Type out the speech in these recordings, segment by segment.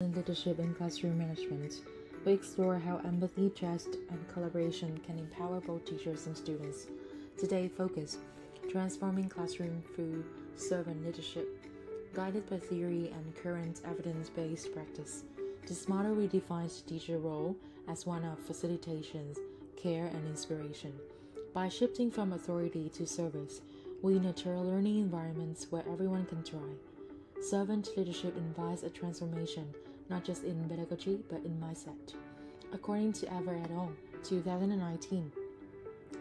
in leadership and classroom management. We explore how empathy, trust, and collaboration can empower both teachers and students. Today, focus transforming classroom through servant leadership, guided by theory and current evidence-based practice. This model redefines the teacher role as one of facilitation, care, and inspiration. By shifting from authority to service, we nurture learning environments where everyone can thrive. Servant leadership invites a transformation not just in pedagogy but in mindset. According to Ever et al., 2019,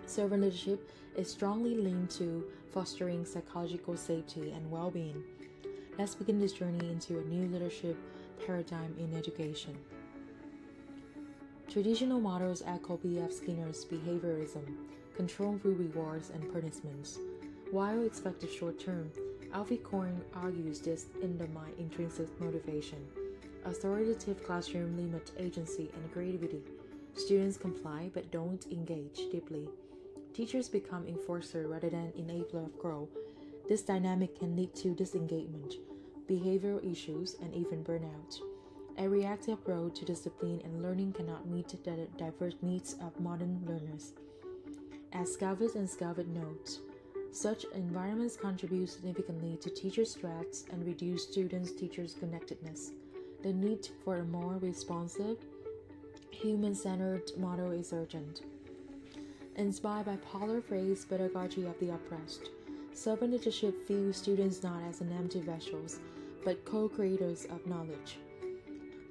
servant leadership is strongly linked to fostering psychological safety and well-being. Let's begin this journey into a new leadership paradigm in education. Traditional models echo B.F. Skinner's behaviorism, control through rewards and punishments. While expected short-term, Alfie Korn argues this undermines intrinsic motivation. Authoritative classroom limit agency and creativity. Students comply but don't engage deeply. Teachers become enforcer rather than enabler of growth. This dynamic can lead to disengagement, behavioral issues, and even burnout. A reactive approach to discipline and learning cannot meet the diverse needs of modern learners. As Scavett and Scavett note, such environments contribute significantly to teacher stress and reduce students-teachers connectedness. The need for a more responsive, human-centered model is urgent. Inspired by Paulo Freire's pedagogy of the oppressed, servant leadership views students not as an empty vessels, but co-creators of knowledge.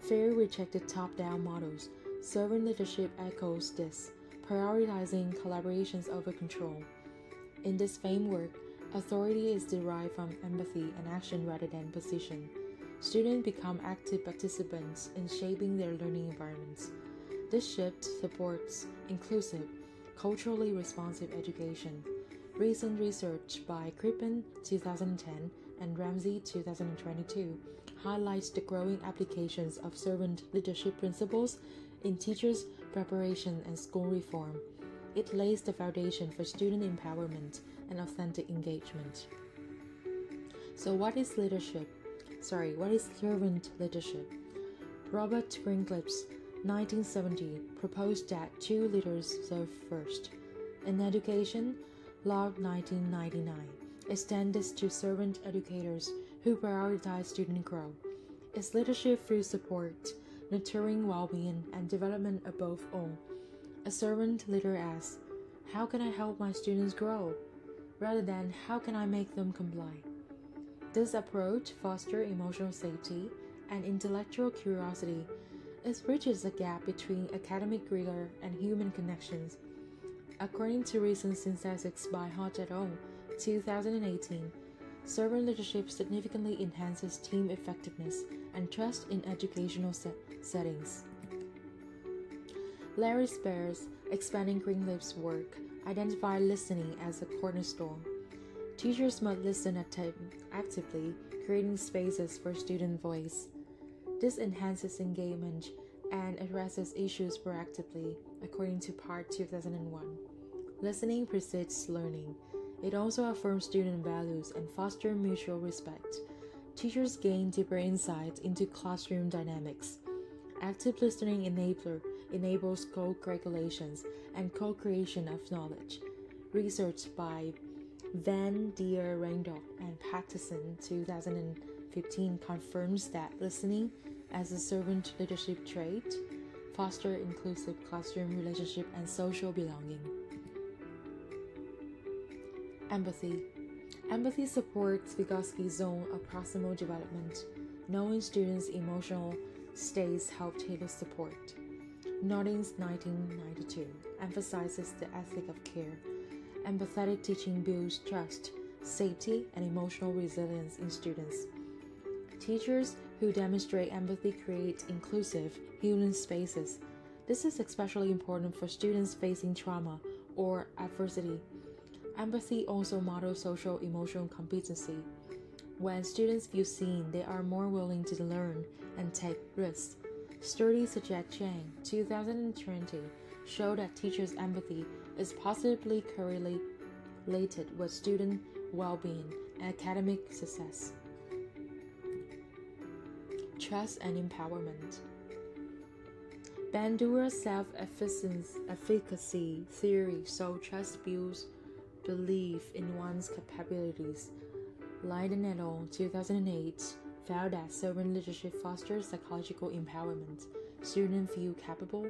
Freire rejected top-down models. Servant leadership echoes this, prioritizing collaborations over control. In this framework, authority is derived from empathy and action rather than position. Students become active participants in shaping their learning environments. This shift supports inclusive, culturally responsive education. Recent research by Crippen 2010 and Ramsey 2022 highlights the growing applications of servant leadership principles in teachers' preparation and school reform. It lays the foundation for student empowerment and authentic engagement. So what is leadership? What is servant leadership? Robert Greencliff's 1970 proposed that two leaders serve first. In education, Law 1999 extends this to servant educators who prioritize student growth. It's leadership through support, nurturing well-being, and development above all. A servant leader asks, how can I help my students grow? Rather than, how can I make them comply? This approach fosters emotional safety and intellectual curiosity. It bridges the gap between academic rigor and human connections. According to recent synthesis by Hodge et al., 2018, servant leadership significantly enhances team effectiveness and trust in educational settings. Larry Spears, expanding Greenleaf's work, identified listening as a cornerstone. Teachers must listen actively, creating spaces for student voice. This enhances engagement and addresses issues proactively, according to Part 2001. Listening precedes learning. It also affirms student values and fosters mutual respect. Teachers gain deeper insight into classroom dynamics. Active listening enables co-regulations and co-creation of knowledge. Research by Van der Randolph and Patterson 2015 confirms that listening as a servant leadership trait fosters inclusive classroom relationship and social belonging. Empathy. Empathy supports Vygotsky's zone of proximal development. Knowing students' emotional states help tailor support. Nording's 1992 emphasizes the ethic of care. Empathetic teaching builds trust, safety, and emotional resilience in students. Teachers who demonstrate empathy create inclusive, healing spaces. This is especially important for students facing trauma or adversity. Empathy also models social emotional competency. When students feel seen, they are more willing to learn and take risks. Studies such as Chang 2020 show that teachers' empathy is positively correlated with student well-being and academic success. Trust and Empowerment. Bandura's self-efficacy theory so trust builds belief in one's capabilities. Leiden et al. 2008 found that servant leadership fosters psychological empowerment. Students feel capable,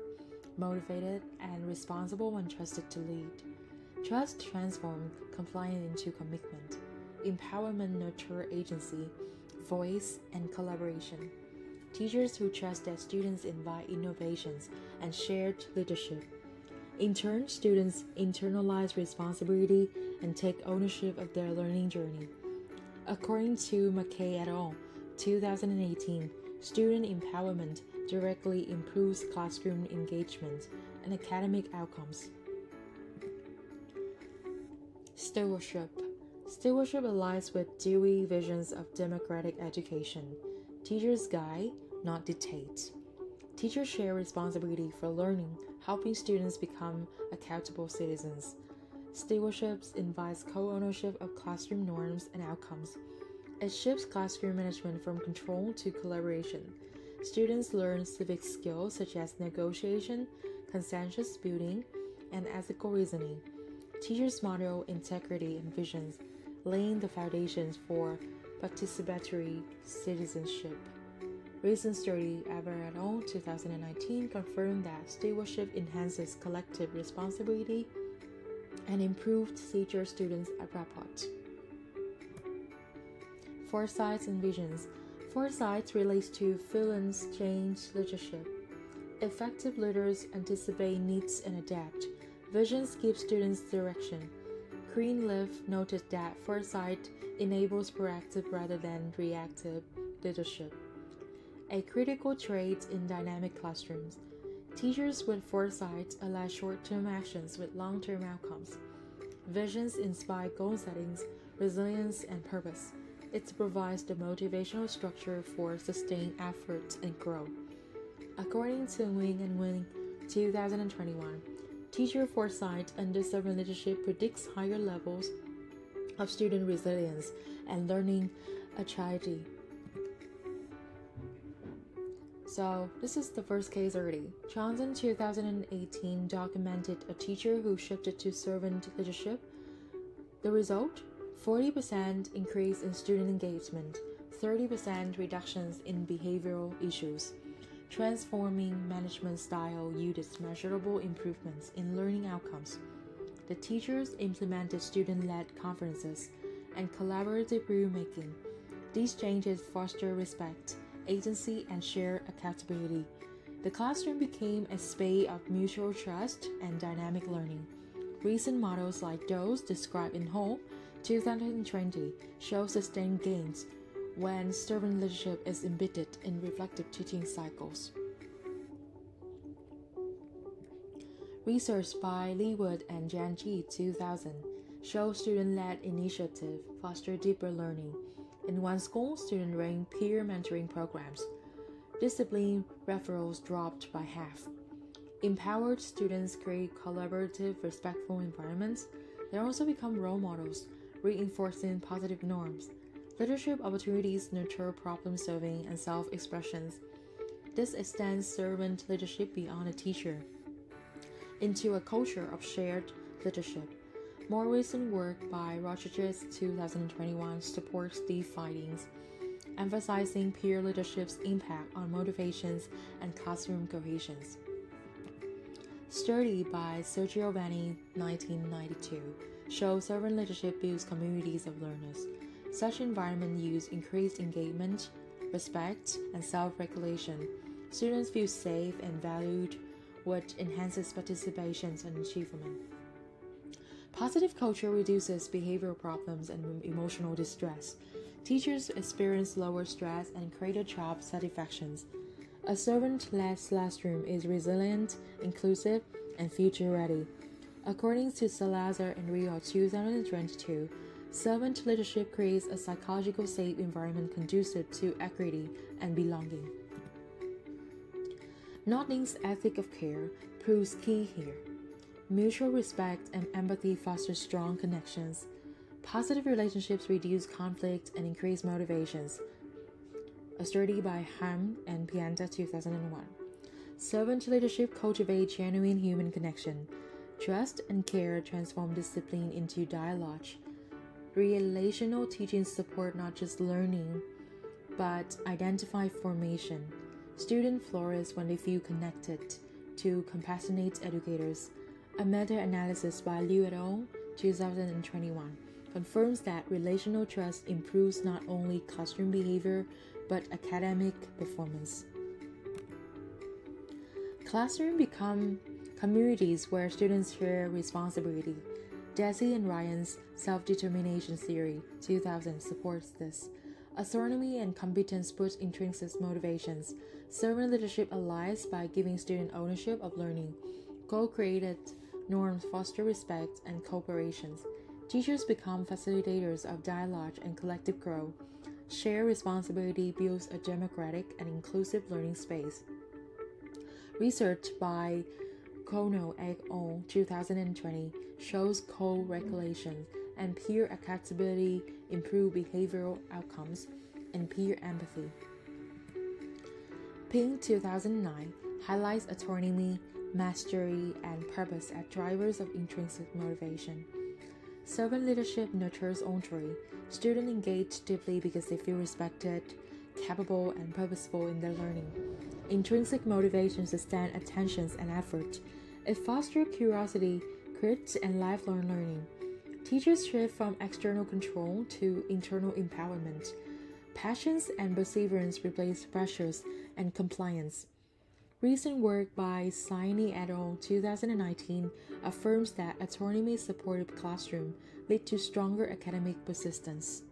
motivated, and responsible when trusted to lead. Trust transforms compliance into commitment. Empowerment nurtures agency, voice, and collaboration. Teachers who trust their students invite innovations and shared leadership. In turn, students internalize responsibility and take ownership of their learning journey. According to McKay et al. 2018, student empowerment directly improves classroom engagement and academic outcomes. Stewardship. Stewardship aligns with Dewey visions of democratic education. Teachers guide, not dictate. Teachers share responsibility for learning, helping students become accountable citizens. Stewardship invites co-ownership of classroom norms and outcomes. It shifts classroom management from control to collaboration. Students learn civic skills such as negotiation, consensus building, and ethical reasoning. Teachers model integrity and visions, laying the foundations for participatory citizenship. Recent study, Ever et al. 2019 confirmed that stewardship enhances collective responsibility and improved teacher-student rapport. Foresights and visions. Foresight relates to Phelan's change leadership. Effective leaders anticipate needs and adapt. Visions give students direction. Greenleaf noted that foresight enables proactive rather than reactive leadership, a critical trait in dynamic classrooms. Teachers with foresight align short-term actions with long-term outcomes. Visions inspire goal settings, resilience, and purpose. It provides the motivational structure for sustained effort and growth. According to Nguyen and Nguyen 2021, teacher foresight under servant leadership predicts higher levels of student resilience and learning agility. So, this is the first case already. Johnson 2018 documented a teacher who shifted to servant leadership. The result? 40% increase in student engagement, 30% reductions in behavioral issues. Transforming management style yielded measurable improvements in learning outcomes. The teachers implemented student-led conferences and collaborative rulemaking. These changes foster respect, agency, and shared accountability. The classroom became a space of mutual trust and dynamic learning. Recent models like those described in Ho 2020 show sustained gains when servant leadership is embedded in reflective teaching cycles. Research by Leewood and Janji 2000 shows student-led initiative foster deeper learning. In one school, students ran peer mentoring programs. Discipline referrals dropped by half. Empowered students create collaborative, respectful environments. They also become role models, reinforcing positive norms. Leadership opportunities nurture problem-solving and self-expressions. This extends servant leadership beyond a teacher into a culture of shared leadership. More recent work by Rodriguez 2021 supports these findings, emphasizing peer leadership's impact on motivations and classroom cohesion. Study by Sergio Vanni 1992 shows servant leadership builds communities of learners. Such environment use increased engagement, respect, and self-regulation. Students feel safe and valued, which enhances participation and achievement. Positive culture reduces behavioral problems and emotional distress. Teachers experience lower stress and greater job satisfaction. A servant-led classroom is resilient, inclusive, and future-ready. According to Salazar and Rio 2022, servant leadership creates a psychological safe environment conducive to equity and belonging. Nodding's ethic of care proves key here. Mutual respect and empathy foster strong connections. Positive relationships reduce conflict and increase motivations. a study by Ham and Pianta 2001. Servant leadership cultivates genuine human connection. Trust and care transform discipline into dialogue. Relational teachings support not just learning, but identify formation. Students flourish when they feel connected to compassionate educators. A meta-analysis by Liu et al. 2021 confirms that relational trust improves not only classroom behavior, but academic performance. Classrooms become communities where students share responsibility. Desi and Ryan's self-determination theory 2000 supports this. Autonomy and competence boost intrinsic motivations. Servant leadership allies by giving student ownership of learning. Co-created norms foster respect and cooperation. Teachers become facilitators of dialogue and collective growth. Shared responsibility builds a democratic and inclusive learning space. Research by Ngoc Anh 2020 shows co-regulation and peer accountability improve behavioral outcomes and peer empathy. Ping 2009 highlights autonomy, mastery, and purpose as drivers of intrinsic motivation. Servant leadership nurtures autonomy. Students engage deeply because they feel respected, capable, and purposeful in their learning. Intrinsic motivation sustains attention and effort. It fosters curiosity, grit, and lifelong learning. Teachers shift from external control to internal empowerment. Passions and perseverance replace pressures and compliance. Recent work by Saini et al. 2019 affirms that autonomy-supported classroom lead to stronger academic persistence.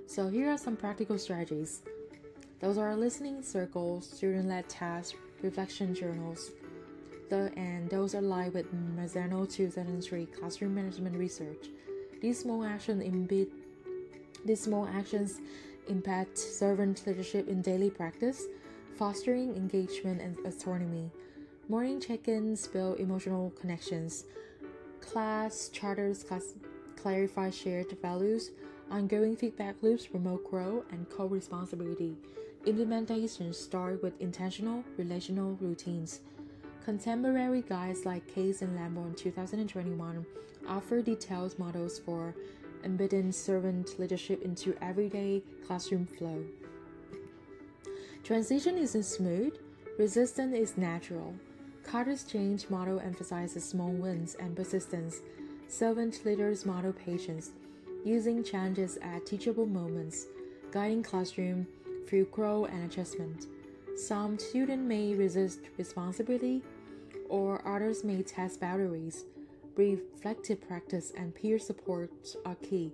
So here are some practical strategies. Those are listening circles, student-led tasks, reflection journals, and those are live with Mazzano 2003 classroom management research. These small actions impact servant leadership in daily practice, fostering engagement and autonomy. Morning check-ins build emotional connections. Class charters clarify shared values. Ongoing feedback loops promote growth and co-responsibility. Implementation start with intentional relational routines. Contemporary guides like Case and Lamborn 2021 offer detailed models for embedding servant leadership into everyday classroom flow. Transition isn't smooth, resistance is natural. Carter's change model emphasizes small wins and persistence. Servant leaders model patience, using challenges as teachable moments, guiding classroom through growth and adjustment. Some students may resist responsibility, or others may test boundaries. Reflective practice and peer support are key.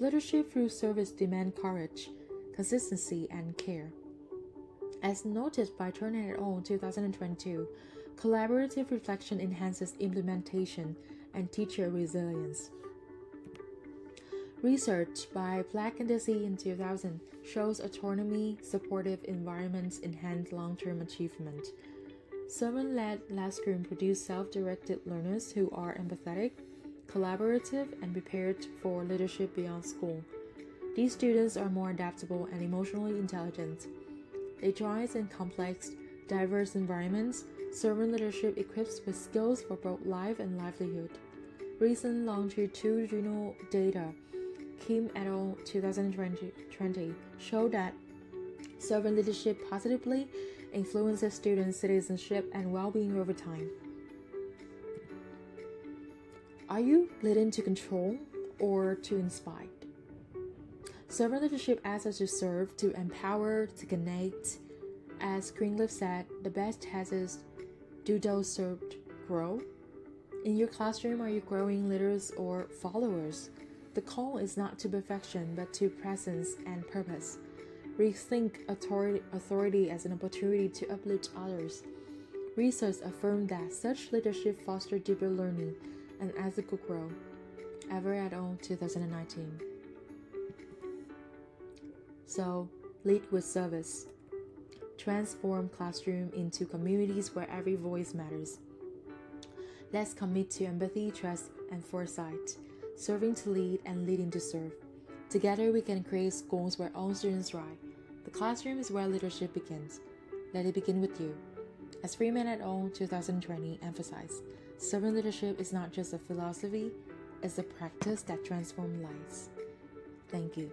Leadership through service demands courage, consistency, and care. As noted by Turner et al. 2022, collaborative reflection enhances implementation and teacher resilience. Research by Black and Desi in 2000 shows autonomy, supportive environments enhance long-term achievement. Servant-led classrooms produce self-directed learners who are empathetic, collaborative, and prepared for leadership beyond school. These students are more adaptable and emotionally intelligent. They thrive in complex, diverse environments. Servant leadership equips with skills for both life and livelihood. Recent longitudinal data, Kim et al. 2020, show that servant leadership positively influences student citizenship and well-being over time. Are you leading to control or to inspire? Servant leadership asks us to serve, to empower, to connect. As Greenleaf said, the best test is, do those served grow? In your classroom, are you growing leaders or followers? The call is not to perfection, but to presence and purpose. Rethink authority as an opportunity to uplift others. Research affirmed that such leadership fosters deeper learning and ethical growth. Everett et al. 2019. So, lead with service. Transform classroom into communities where every voice matters. Let's commit to empathy, trust, and foresight. Serving to lead and leading to serve. Together, we can create schools where all students thrive. The classroom is where leadership begins. Let it begin with you. As Freeman et al. 2020 emphasized, servant leadership is not just a philosophy, it's a practice that transforms lives. Thank you.